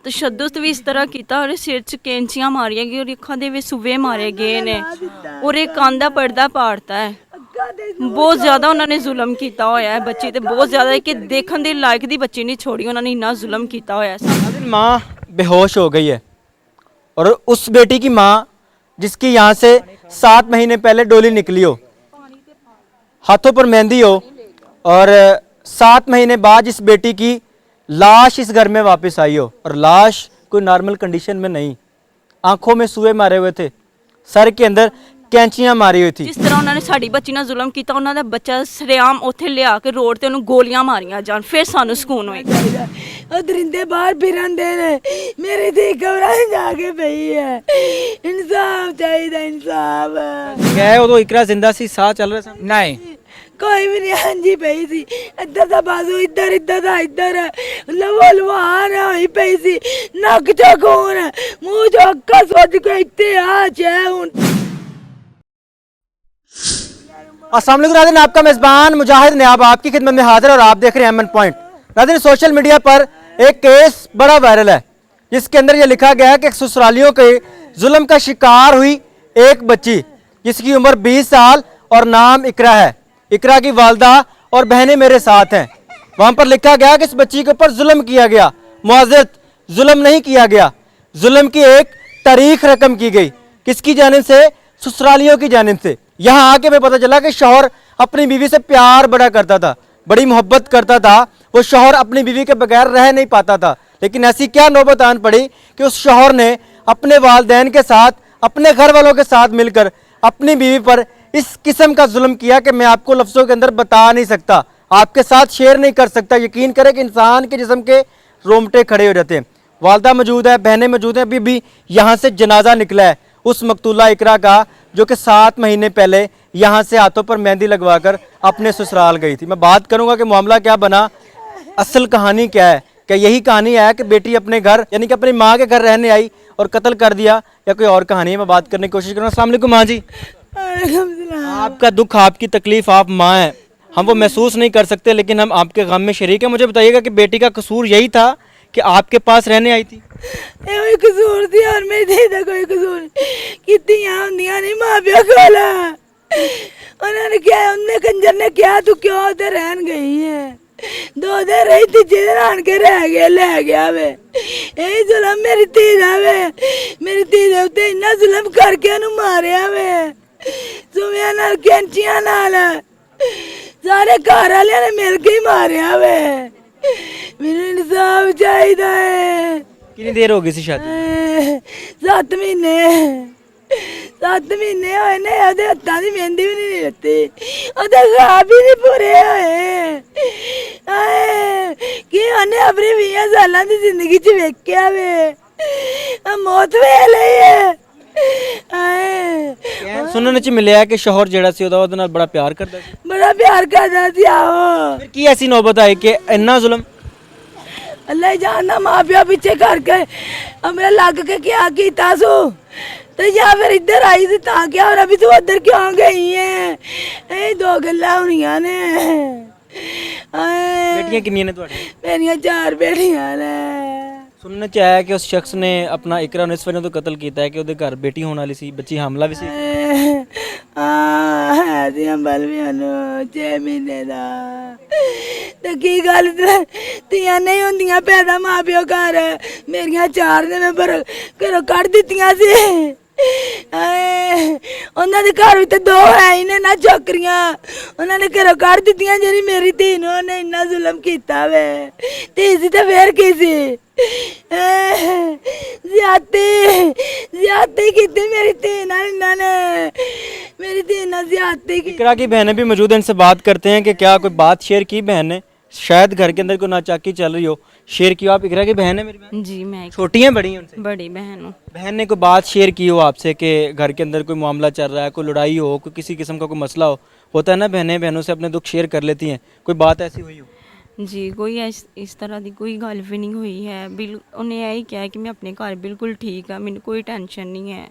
तशद्दुद भी इस तरह किया और सिर च कैंचियां मारिया गई और अखा दे सूबे मारे गए ने और एक कान दा पर्दा पाड़ता है। बहुत ज़्यादा उन्होंने जुल्म किया होया है बच्ची ते बहुत ज़्यादा कि देखने दे लायक दी बच्ची नहीं छोड़ी उन्होंने इन्ना जुल्म किया होया है। माँ बेहोश हो गई है और उस बेटी की माँ जिसकी यहाँ से 7 महीने पहले डोली निकली हो, हाथों पर मेहंदी हो और 7 महीने बाद इस बेटी की लाश इस घर में वापस आई हो और लाश कोई नॉर्मल कंडीशन में नहीं, आंखों में सूए मारे हुए थे, सर के अंदर कैंचियां मारी हुई थी। जिस तरह उन्होंने साड़ी बच्ची नाल जुल्म किया उन्होंने बच्चा सरेआम उत्थे लिया के रोड ते उन्हें गोलियां मारियां जान फिर सानू सुकून होएगा। दरिंदे बाहर फिरन दे ने मेरी धी घबराई जाके पई है। इंसाफ चाहिए इंसाफ। गए वो तो इकरा जिंदा सी, साह चल रहा था नहीं कोई भी नहीं हांजी पई सी इधर दा बाजू इधर इधर दा इधर लवो लवान होई पई सी नक चो खून मुंह चो अक्का सोच के इत्ते आ छे हुन। अस्सलाम वालेकुम नाज़रीन, आपका मेज़बान मुजाहिद नयाब आपकी खिदमत में हाजिर और आप देख रहे हैं एमएन पॉइंट। नाज़रीन, सोशल मीडिया पर एक केस बड़ा वायरल है जिसके अंदर यह लिखा गया है कि ससुरालियों के जुल्म का शिकार हुई एक बच्ची जिसकी उम्र 20 साल और नाम इकरा है। इकरा की वालदा और बहनें मेरे साथ हैं। वहाँ पर लिखा गया कि इस बच्ची के ऊपर जुल्म किया गया। मुआज़रत, जुल्म नहीं किया गया, जुल्म की एक तारीख रकम की गई। किसकी जानिब से? ससुरालियों की जानिब से। यहाँ आके मैं पता चला कि शौहर अपनी बीवी से प्यार बड़ा करता था, बड़ी मोहब्बत करता था। वो शौहर अपनी बीवी के बगैर रह नहीं पाता था, लेकिन ऐसी क्या नौबत आन पड़ी कि उस शौहर ने अपने वालदैन के साथ, अपने घर वालों के साथ मिलकर अपनी बीवी पर इस किस्म का जुल्म किया कि मैं आपको लफ्ज़ों के अंदर बता नहीं सकता, आपके साथ शेयर नहीं कर सकता। यकीन करें कि इंसान के जिस्म के रोमटे खड़े हो जाते हैं। वालदा मौजूद है, बहनें मौजूद हैं। अभी भी यहाँ से जनाजा निकला है उस मकतूला इकरा का जो कि 7 महीने पहले यहाँ से हाथों पर मेहंदी लगवाकर अपने ससुराल गई थी। मैं बात करूँगा कि मामला क्या बना, असल कहानी क्या है। क्या यही कहानी है कि बेटी अपने घर यानी कि अपनी माँ के घर रहने आई और कत्ल कर दिया, या कोई और कहानी है? मैं बात करने की कोशिश करूँगा। अस्सलाम वालेकुम माँ जी। आपका दुख, आपकी तकलीफ, आप माँ हैं, हम वो महसूस नहीं कर सकते, लेकिन हम आपके गम में शरीक हैं। मुझे बताइएगा कि बेटी का कसूर यही था कि आपके पास रहने आई थी? कोई कसूर थी और मेरी धी दा कोई कसूर कितनी आंदियां नहीं मां प्यो कोला उन्होंने क्या उनने कंजर ने क्या तू क्यों उधर रहन गई है 2 दिन रही थी जिधर आन के रह गया ले गया वे यही जुल्म मेरी धी दा वे मेरी धी दे उत्ते इन्ना जुल्म करके उन्हें मारिया वे सुमिया नाल कैंचियां नाल सारे घर वाले ने मिल के ही मारिया वे मेरे इंसाफ चाहिए है। कितनी देर हो गई सी शादी? 7 महीने 7 महीने होए ने ओदे हत्थां दी मेहंदी भी नहीं लत्ती ओदे ख्वाब भी नहीं पूरे होए आए कि उन्हें अपनी 20 सालां दी जिंदगी च वेख्या वे मौत वे लई है। सुनने च मिलिया कि शौहर जेड़ा सी ओदा नाल बड़ा प्यार करदा सी। बड़ा प्यार करदा सी। आओ फिर की ऐसी नौबत आई कि इन्ना जुल्म? अल्लाह जानना माँ प्यो पीछे करके हमने लग के क्या किया सो तो या फिर इधर आई थी ता क्या और अभी तू उधर क्यों गई है? ये 2 गल्लां होनियां ने। बेटियां कितनी ने तुहाडी? मेरियां 4 बेटियां ने। सुनने च आया कि उस शख्स ने अपना इकरा ने इस वजह तो कत्ल किया है कि ਉਹਦੇ घर बेटी होने वाली सी, बच्ची हमला भी सी। है दी अंबल भी अनु 6 महीने दा ते की गल तियां नहीं होंदियां पैदा मां प्यो घर मेरियां 4 ने मैं पर घरों कढ़ दित्तियां सी। ਉਹਨਾਂ ਦੇ ਘਰ ਵਿੱਚ 2 ਹੈ ਹੀ ਨੇ ਨਾ ਛੋਕਰੀਆਂ ਉਹਨਾਂ ਨੇ ਘਰੋਂ ਕੱਢ ਦਿੱਤੀਆਂ ਜਿਹੜੀ ਮੇਰੀ ਧੀ ਨੂੰ ਉਹਨੇ ਇੰਨਾ ਜ਼ੁਲਮ ਕੀਤਾ ਵੇ ਧੀ ਸੀ ਤੇ ਫੇਰ ਕੀ ਸੀ ज्यादती की थी मेरी धी नाल इन्हां ने मेरी धी नाल ज्यादती की। इकरा की बहनें भी मौजूद हैं, इनसे बात करते हैं कि क्या कोई बात शेयर की बहन ने, शायद घर के अंदर कोई नाचाकी चल रही हो, शेयर की हो। आप इकरा की बहन है? मेरी बहन जी मैं छोटी हैं बड़ी हैं उनसे? बड़ी बहन हूँ। बहन ने कोई बात शेयर की हो आपसे कि घर के अंदर कोई मामला चल रहा है, कोई लड़ाई हो, कोई किसी किस्म का कोई मसला हो? होता है ना बहनें बहनों से अपने दुख शेयर कर लेती हैं, कोई बात ऐसी हुई हो? जी कोई इस तरह की कोई गल भी नहीं हुई है। उन्हें यही कहा कि मैं अपने घर बिल्कुल ठीक हाँ, मैंने कोई टेंशन नहीं है,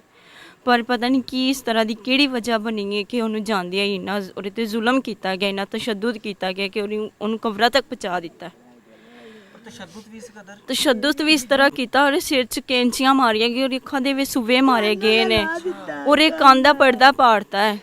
पर पता नहीं कि इस तरह की किहड़ी वजह बनी है कि उन्होंने जांदिया ही इन्ना उहदे ते जुल्म किया गया, इन्ना तशद्दुद किया गया कि उन्होंने कब्र तक पहुँचा दिता। ਤਸ਼ੱਦਦ ਵੀ ਇਸ ਤਰ੍ਹਾਂ ਕੀਤਾ, ਉਹਦੇ ਸਿਰ 'ਚ ਕੈਂਚੀਆਂ ਮਾਰੀਆਂ ਗਈਆਂ, ਉਹਦੀ ਅੱਖਾਂ ਦੇ ਵਿੱਚ ਸੂਵੇ ਮਾਰੇ ਗਏ ਨੇ, ਉਹਦੇ ਕੰਨ ਦਾ ਪਰਦਾ ਪਾੜਤਾ ਹੈ।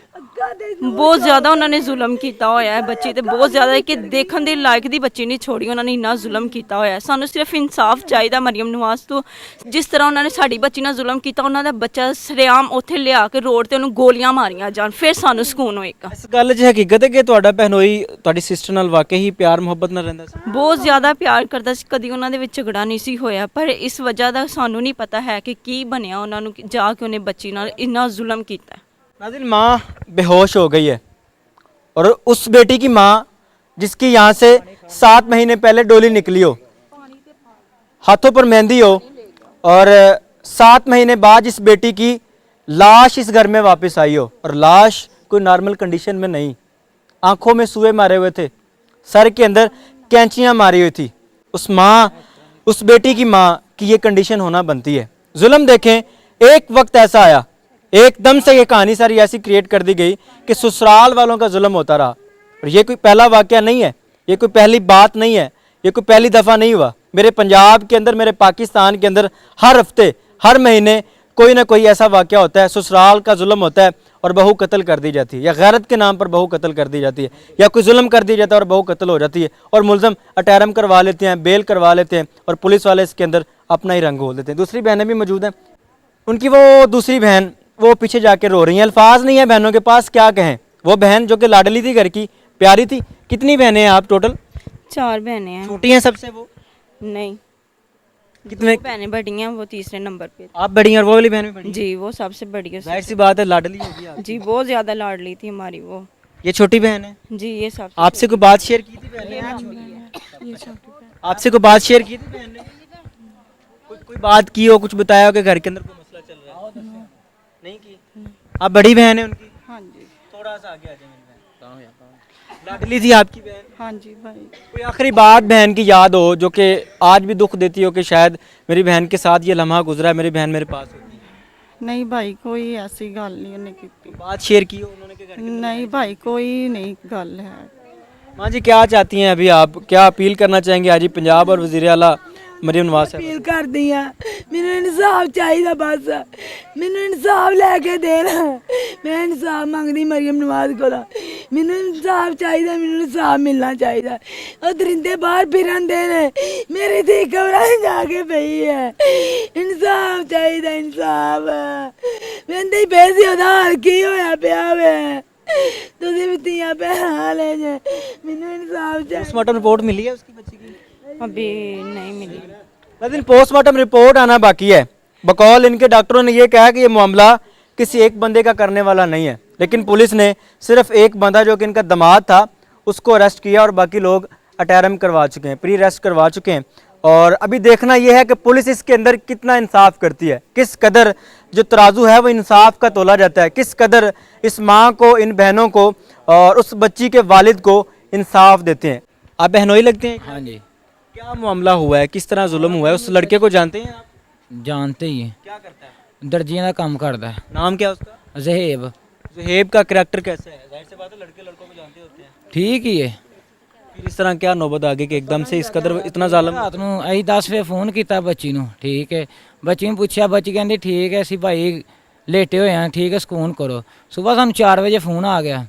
ਬਹੁਤ ਜ਼ਿਆਦਾ ਉਹਨਾਂ ਨੇ ਜ਼ੁਲਮ ਕੀਤਾ ਹੋਇਆ ਹੈ ਬੱਚੀ ਤੇ, ਬਹੁਤ ਜ਼ਿਆਦਾ ਕਿ ਦੇਖਣ ਦੇ ਲਾਇਕ ਦੀ ਬੱਚੀ ਨਹੀਂ ਛੋੜੀ, ਉਹਨਾਂ ਨੇ ਇੰਨਾ ਜ਼ੁਲਮ ਕੀਤਾ ਹੋਇਆ ਹੈ। ਸਾਨੂੰ ਸਿਰਫ ਇਨਸਾਫ ਚਾਹੀਦਾ ਮਰੀਮ ਨਵਾਜ਼ ਤੋਂ। ਜਿਸ ਤਰ੍ਹਾਂ ਉਹਨਾਂ ਨੇ ਸਾਡੀ ਬੱਚੀ ਨਾਲ ਜ਼ੁਲਮ ਕੀਤਾ, ਉਹਨਾਂ ਦਾ ਬੱਚਾ ਸਰਿਆਮ ਉੱਥੇ ਲਿਆ ਕੇ ਰੋਡ ਤੇ ਉਹਨੂੰ ਗੋਲੀਆਂ ਮਾਰੀਆਂ ਜਾਣ, ਫਿਰ ਸਾਨੂੰ ਸਕੂਨ ਹੋਏਗਾ। ਇਸ ਗੱਲ 'ਚ ਹਕੀਕਤ ਹੈ ਕਿ ਤੁਹਾਡਾ ਬਹਿਨੋਈ ਤੁਹਾਡੀ ਸਿਸਟਰ ਨਾਲ ਵਾਕਈ ਹੀ ਪਿਆਰ ਮੁਹੱਬਤ ਨਾਲ ਰਹਿੰਦਾ ਸੀ? ਬਹੁਤ ਜ਼ਿਆਦਾ ਪਿਆਰ ਕਰਦਾ ਸੀ, ਕਦੀ ਉਹਨਾਂ ਦੇ ਵਿੱਚ ਝਗੜਾ ਨਹੀਂ ਸੀ ਹੋਇਆ, ਪਰ ਇਸ ਵਜ੍ਹਾ ਦਾ ਸਾਨੂੰ ਨਹੀਂ ਪਤਾ ਹੈ ਕਿ ਕੀ ਬਣਿਆ ਉਹਨਾਂ ਨੂੰ, ਜਾ ਕੇ ਉਹਨੇ ਬੱਚੀ ਨਾਲ ਇੰਨਾ ਜ਼ੁਲਮ ਕੀਤਾ। नाज़रीन, माँ बेहोश हो गई है और उस बेटी की माँ जिसकी यहाँ से 7 महीने पहले डोली निकली हो, हाथों पर मेहंदी हो, और 7 महीने बाद इस बेटी की लाश इस घर में वापस आई हो, और लाश कोई नॉर्मल कंडीशन में नहीं, आंखों में सुए मारे हुए थे, सर के अंदर कैंचियाँ मारी हुई थी। उस बेटी की माँ की ये कंडीशन होना बनती है। जुल्म देखें, एक वक्त ऐसा आया, एकदम से ये कहानी सारी ऐसी क्रिएट कर दी गई कि ससुराल वालों का जुल्म होता रहा। और ये कोई पहला वाक़या नहीं है, ये कोई पहली बात नहीं है, ये कोई पहली दफ़ा नहीं हुआ। मेरे पंजाब के अंदर, मेरे पाकिस्तान के अंदर हर हफ्ते हर महीने कोई ना कोई ऐसा वाक़या होता है, ससुराल का जुल्म होता है और बहू कत्ल कर दी जाती है, या गैरत के नाम पर बहू कत्ल कर दी जाती है, या कोई जुल्म कर दिया जाता है और बहू कत्ल हो जाती है, और मुलज़म अटैरम करवा लेते हैं, बेल करवा लेते हैं, और पुलिस वाले इसके अंदर अपना ही रंग घोल देते हैं। दूसरी बहनें भी मौजूद हैं, उनकी वो दूसरी बहन वो पीछे जाके रो रही हैं, अल्फाज नहीं है बहनों के पास, क्या कहें। वो बहन जो कि लाडली थी, घर की प्यारी थी। कितनी बहनें हैं आप टोटल? 4 बहनें हैं। छोटी हैं सबसे वो? नहीं, कितने? बहनें बड़ी हैं, वो तीसरे नंबर पे। आप बड़ी हैं और वो वाली बहन भी बड़ी हैं? जी, वो सबसे बड़ी है। जाहिर सी बात है, लाडली होगी आप। जी, बहुत ज्यादा लाडली थी हमारी वो। ये छोटी बहन है? जी, ये सब। आपसे कोई बात शेयर की थी बहन ने? आपसे कोई बात शेयर की थी बहन ने? कोई बात की हो, कुछ बताया हो कि घर के अंदर कोई मसला चल रहा है? नहीं की। आप बड़ी बहन है उनकी? हाँ जी। थोड़ा सा आगे आ जाए। लाडली थी आपकी बहन? हाँ जी भाई। कोई आखिरी बात बहन की याद हो जो कि आज भी दुख देती हो कि शायद मेरी बहन के साथ ये लम्हा गुजरा है, मेरी बहन मेरे पास होती? नहीं भाई, कोई ऐसी गल नहीं उन्हें की। बात शेयर की हो उन्होंने कि घर के? नहीं भाई, कोई नहीं गल है। माँ जी, क्या चाहती हैं अभी आप, क्या अपील करना चाहेंगे आज ही पंजाब और वज़ीर आला मरीम नवाज साहब? अपील करदी हां, मैनू इंसाफ चाहिदा, बस मैनू इंसाफ लैके देना। मैं इंसाफ मंगदी मरीम नवाज कोला, मैनू इंसाफ चाहिदा, मैनू इंसाफ मिलना चाहिदा। ओ दरिंदे बाहर फिरन दे ने, मेरी धी कमरे जाके पई है, इंसाफ चाहिदा, इंसाफ। वेंदे ही पैसे ओदा हाल की होया पिया वे, तुसीं भी धीआं भैणां ले जे, मैनू इंसाफ चाहिदा। पोस्टमार्टम रिपोर्ट मिली है उसकी बच्ची की? अभी नहीं मिली। लेकिन पोस्टमार्टम रिपोर्ट आना बाकी है। बकौल इनके डॉक्टरों ने ये कहा कि ये मामला किसी एक बंदे का करने वाला नहीं है, लेकिन पुलिस ने सिर्फ एक बंदा जो कि इनका दामाद था उसको अरेस्ट किया, और बाकी लोग अटैरम करवा चुके हैं, प्री अरेस्ट करवा चुके हैं। और अभी देखना यह है कि पुलिस इसके अंदर कितना इंसाफ करती है, किस कदर जो तराजू है वो इंसाफ का तोला जाता है, किस कदर इस माँ को, इन बहनों को और उस बच्ची के वालिद को इंसाफ देते हैं। आप बहनोई लगते हैं? हाँ जी। क्या मामला हुआ है, किस तरह जुल्म हुआ है? उस लड़के को जानते हैं आप? जानते ही है। क्या करता है? दर्जियां का काम करता है। नाम क्या उसका? जहेब। ज़ुहेब का करैक्टर कैसा है? जाहिर सी बात है, लड़के लड़कों को जानते होते हैं। ठीक ही है। फिर इस तरह क्या नौबत आ गई कि एकदम से इस कदर इतना ਜ਼ਾਲਮ? रात ਨੂੰ ਅਸੀਂ 10 ਵਜੇ ਫੋਨ ਕੀਤਾ ਬੱਚੀ ਨੂੰ, ਠੀਕ ਹੈ। ਬੱਚੀ ਨੂੰ ਪੁੱਛਿਆ, ਬੱਚੀ ਕਹਿੰਦੀ ਠੀਕ ਹੈ, ਅਸੀਂ ਭਾਈ ਲੇਟੇ ਹੋਏ ਹਾਂ, ਠੀਕ ਹੈ, ਸਕੂਨ ਕਰੋ। ਸਵੇਰ ਸਾਨੂੰ 4 ਵਜੇ ਫੋਨ ਆ ਗਿਆ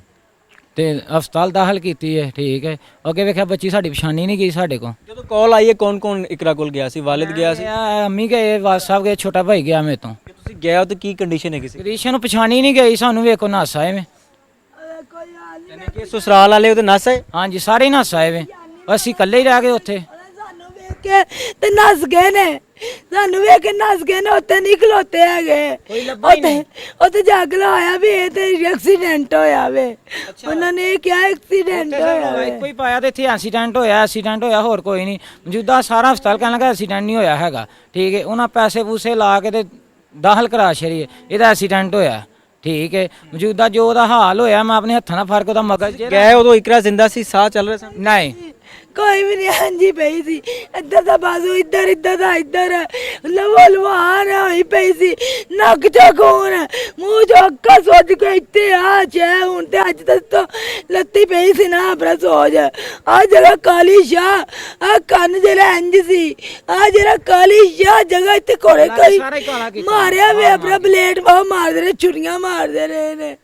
ਤੇ ਹਸਪਤਾਲ ਦਾਖਲ ਕੀਤੀ ਹੈ, ਠੀਕ ਹੈ। ਅੱਗੇ ਵੇਖਿਆ ਬੱਚੀ ਸਾਡੀ ਪਛਾਣੀ ਨਹੀਂ ਗਈ ਸਾਡੇ ਕੋਲ। ਜਦੋਂ ਕਾਲ ਆਈ ਹੈ ਕੌਣ ਕੌਣ ਇਕਰਾ ਕੋਲ ਗਿਆ ਸੀ? ਵਾਲਿਦ ਗਿਆ ਸੀ? ਅੰਮੀ ਗਏ, ਵਾਸ ਸਾਹਿਬ ਗਏ, ਛੋਟਾ ਭਾਈ ਗਿਆ ਮੇਰੇ ਤੋਂ। ਕਿ ਤੁਸੀਂ ਗਏ ਹੋ ਤਾਂ ਕੀ ਕੰਡੀਸ਼ਨ ਹੈ ਕਿਸੇ? ਕ੍ਰਿਸ਼ਨ ਨੂੰ ਪਛਾਣੀ ਨਹੀਂ ਗਈ, ਸਾਨੂੰ ਵੇਖੋ ਨੱਸ ਆਏ ਵੇ। ਯਾਨੀ ਕਿ ਸਸੁਰਾਲ ਵਾਲੇ ਉਹਦੇ ਨਸ ਹੈ? ਹਾਂਜੀ, ਸਾਰੇ ਹੀ ਨੱਸ ਆਏ ਵੇ, ਅਸੀਂ ਇਕੱਲੇ ਹੀ ਰਹਿ ਗਏ ਉੱਥੇ। ਸਾਨੂੰ ਵੇਖ ਕੇ ਤੇ ਨੱਸ ਗਏ ਨੇ, ਸਾਨੂੰ ਵੇਖ ਕੇ ਨੱਸ ਗਏ ਨੇ, ਉੱਥੇ ਨਹੀਂ ਖਲੋਤੇ ਹੈਗੇ। ਉੱਥੇ ਜੱਗ ਲਾਇਆ ਵੀ ਇਹ ਤੇ ਐਕਸੀਡੈਂਟ ਹੋਇਆ ਵੇ, ਉਹਨਾਂ ਨੇ ਕਿਹਾ ਐਕਸੀਡੈਂਟ ਹੋਇਆ ਵੇ। ਕੋਈ ਪਾਇਆ ਤੇ ਇੱਥੇ ਐਕਸੀਡੈਂਟ ਹੋਇਆ, ਹੋਰ ਕੋਈ ਨਹੀਂ। ਮੌਜੂਦਾ ਸਾਰਾ ਹਸਪਤਾਲ ਕਹਿਣ ਲੱਗਾ ਐਕਸੀਡੈਂਟ ਨਹੀਂ ਹੋਇਆ ਹੈਗਾ, ਠੀਕ ਹੈ। ਉਹਨਾਂ ਪੈਸੇ ਪੂਸੇ ਲਾ ਕੇ ਤੇ ਦਾਖਲ ਕਰਾ ਛੜੀਏ, ਇਹਦਾ ਐਕਸੀਡੈਂਟ ਹੋਇਆ, ਠੀਕ ਹੈ। ਮੌਜੂਦਾ ਜੋ ਉਹਦਾ ਹਾਲ ਹੋਇਆ, ਮੈਂ ਆਪਣੇ ਹੱਥਾਂ ਨਾਲ ਫੜ ਕੇ ਉਹਦਾ ਮਗਜ ਗਏ ਉਦੋਂ ਇਕਰਾ ਜ਼ਿੰਦਾ ਸੀ, ਸਾਹ ਚੱਲ ਰਿਹਾ ਸੀ? ਨਹੀਂ, ਕੋਈ ਵੀ ਨਹੀਂ ਹਾਂਜੀ ਪਈ ਸੀ, ਇੱਧਰ ਦਾ ਬਾਜ਼ੂ ਇੱਧਰ, ਇੱਧਰ ਦਾ ਇੱਧਰ, ਲਵੋ ਲਵਾਨ ਹੋਈ ਪਈ ਸੀ, ਨੱਕ ਚੋਂ ਖੂਨ, ਮੂੰਹ ਚੋਂ ਅੱਖਾਂ ਸੁੱਜ ਕੇ ਇੱਥੇ ਆ ਚੈ ਹੁਣ ਤੇ ਅੱਜ ਤੱਕ ਤਾਂ ਲੱਤੀ ਪਈ ਸੀ ਨਾ ਆਪਣਾ ਸੋਜ। ਆ ਜਗ੍ਹਾ ਕਾਲੀ ਸ਼ਾਹ, ਆ ਕੰਨ ਜਿਹੜਾ ਇੰਜ ਸੀ, ਆ ਜਿਹੜਾ ਕਾਲੀ ਸ਼ਾਹ ਜਗ੍ਹਾ ਇੱਥੇ ਘੋੜੇ ਕਈ ਸਾਰਾ ਹੀ ਕਾਲਾ ਕੀਤਾ। ਮਾਰਿਆ ਵੇ ਆਪਣਾ ਬਲੇਡ ਬਾਹ ਮਾਰਦੇ ਰਹੇ, ਛੁਰੀਆਂ ਮਾਰਦੇ ਰਹੇ ਨੇ,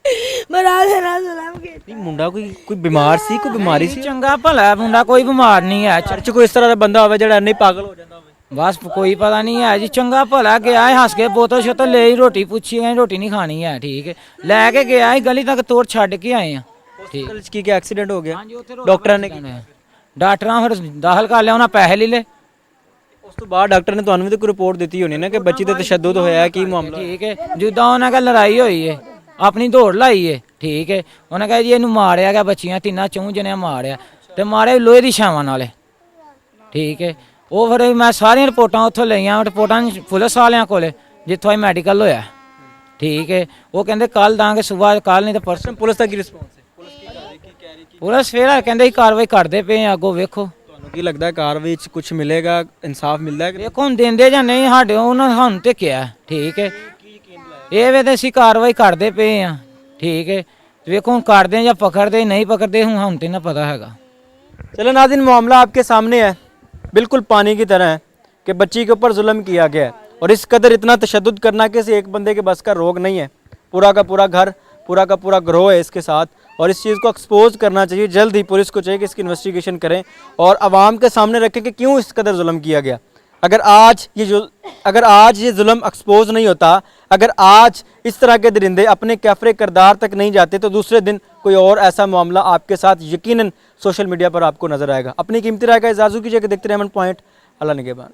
ਮਹਾਰਾਜ ਨਾਲ ਸਲਾਮ ਕੇ नहीं मुंडा कोई बीमार सी, कोई बीमारी सी? ਚੰਗਾ ਭਲਾ ਹੈ ਮੁੰਡਾ, ਕੋਈ ਬਿਮਾਰ ਨਹੀਂ ਹੈ। चर्च कोई इस तरह का बंदा होवे जेड़ा नहीं पागल हो जाता होवे? ਬਸ ਕੋਈ ਪਤਾ ਨਹੀਂ ਹੈ ਜੀ, ਚੰਗਾ ਭਲਾ ਗਿਆ ਹੈ, ਹੱਸ ਕੇ ਬੋਤਲ ਸ਼ੋਤਲ ਲੈ ਹੀ, ਰੋਟੀ ਪੁੱਛੀ ਗਈ, ਰੋਟੀ ਨਹੀਂ ਖਾਣੀ ਹੈ, ਠੀਕ ਹੈ, ਲੈ ਕੇ ਗਿਆ ਹੈ, ਗਲੀ ਤੱਕ ਤੋੜ ਛੱਡ ਕੇ ਆਏ ਆ। ਠੀਕ हॉस्पिटल की क्या एक्सीडेंट हो गया? ਹਾਂਜੀ ਉੱਥੇ ਡਾਕਟਰਾਂ ਨੇ ਡਾਕਟਰਾਂ ਫਿਰ ਦਾਖਲ ਕਰ ਲਿਆ, ਉਹਨਾਂ ਪੈਸੇ ਲੈ ਲਏ। ਉਸ ਤੋਂ ਬਾਅਦ ਡਾਕਟਰ ਨੇ ਤੁਹਾਨੂੰ ਵੀ ਤਾਂ ਕੋਈ ਰਿਪੋਰਟ ਦਿੱਤੀ ਹੋਣੀ ਨਾ ਕਿ ਬੱਚੀ ਤੇ ਤਸ਼ੱਦਦ ਹੋਇਆ ਹੈ, ਕੀ ਮਾਮਲਾ? ਠੀਕ ਹੈ, ਜਿੱਦਾਂ ਉਹਨਾਂ ਨਾਲ ਲੜਾਈ ਹੋਈ ਹੈ, ਆਪਣੀ ਦੌੜ ਲਾਈ ਹੈ, ਠੀਕ ਹੈ, ਉਹਨੇ ਕਿਹਾ ਜੀ ਇਹਨੂੰ ਮਾਰਿਆ ਗਿਆ, ਬੱਚੀਆਂ ਤਿੰਨਾਂ ਚੌਂ ਜਣਿਆਂ ਮਾਰਿਆ, ਤੇ ਮਾਰੇ ਲੋਹੇ ਦੀ ਛਾਵਾਂ ਨਾਲੇ, ਠੀਕ ਹੈ। ਉਹ ਫਿਰ ਮੈਂ ਸਾਰੀਆਂ ਰਿਪੋਰਟਾਂ ਉੱਥੋਂ ਲਈਆਂ, ਰਿਪੋਰਟਾਂ ਪੁਲਿਸ ਵਾਲਿਆਂ ਕੋਲੇ ਜਿੱਥੋਂ ਇਹ ਮੈਡੀਕਲ ਹੋਇਆ, ਠੀਕ ਹੈ। ਉਹ ਕਹਿੰਦੇ ਕੱਲ ਦਾਂਗੇ ਸਵੇਰ, ਕੱਲ ਨਹੀਂ ਤਾਂ ਪਰਸੋਂ। ਪੁਲਿਸ ਦਾ ਕੀ ਰਿਸਪੌਂਸ ਹੈ? ਪੁਲਿਸ ਫੇਰ ਕਹਿੰਦੇ ਕਾਰਵਾਈ ਕਰਦੇ ਪਏ ਆ, ਅੱਗੋਂ ਵੇਖੋ। ਤੁਹਾਨੂੰ ਕੀ ਲੱਗਦਾ ਹੈ ਕਾਰਵਾਈ 'ਚ ਕੁਝ ਮਿਲੇਗਾ, ਇਨਸਾਫ ਮਿਲਦਾ ਹੈ ਕਿ? ਵੇਖੋ ਹੁਣ ਦਿੰਦੇ ਜਾਂ ਨਹੀਂ, ਸਾਡੇ ਉਹਨਾਂ ਨੇ ਸਾਨੂੰ ਤੇ ਕਿਹਾ, ਠੀਕ ਹੈ, ਇਹ ਵੇ ਤੇ ਅਸੀਂ ਕਾਰਵਾਈ ਕਰਦੇ ਪਏ ਆ, ਠੀਕ ਹੈ। ਵੇਖੋ ਹੁਣ ਕਰਦੇ ਜਾਂ ਪਕੜਦੇ, ਨਹੀਂ पकड़ते हम तो ना पता हैगा। चलो नाज़रीन, मामला आपके सामने है, बिल्कुल पानी की तरह है कि बच्ची के ऊपर जुल्म किया गया है और इस कदर इतना तशद्दुद करना कि एक बंदे के बस का रोग नहीं है। पूरा का पूरा घर, पूरा का पूरा ग्रोह है इसके साथ और इस चीज़ को एक्सपोज करना चाहिए। जल्द ही पुलिस को चाहिए कि इसकी इन्वेस्टिगेशन करें और आवाम के सामने रखें कि क्यों इस कदर जुल्म किया गया। अगर आज ये जुल्म एक्सपोज नहीं होता, अगर आज इस तरह के दरिंदे अपने कैफरे किरदार तक नहीं जाते, तो दूसरे दिन कोई और ऐसा मामला आपके साथ यकीनन सोशल मीडिया पर आपको नजर आएगा। अपनी कीमती राय का इजाज़त कीजिए कि देखते रहें एम पॉइंट। अल्लाह निगहबान।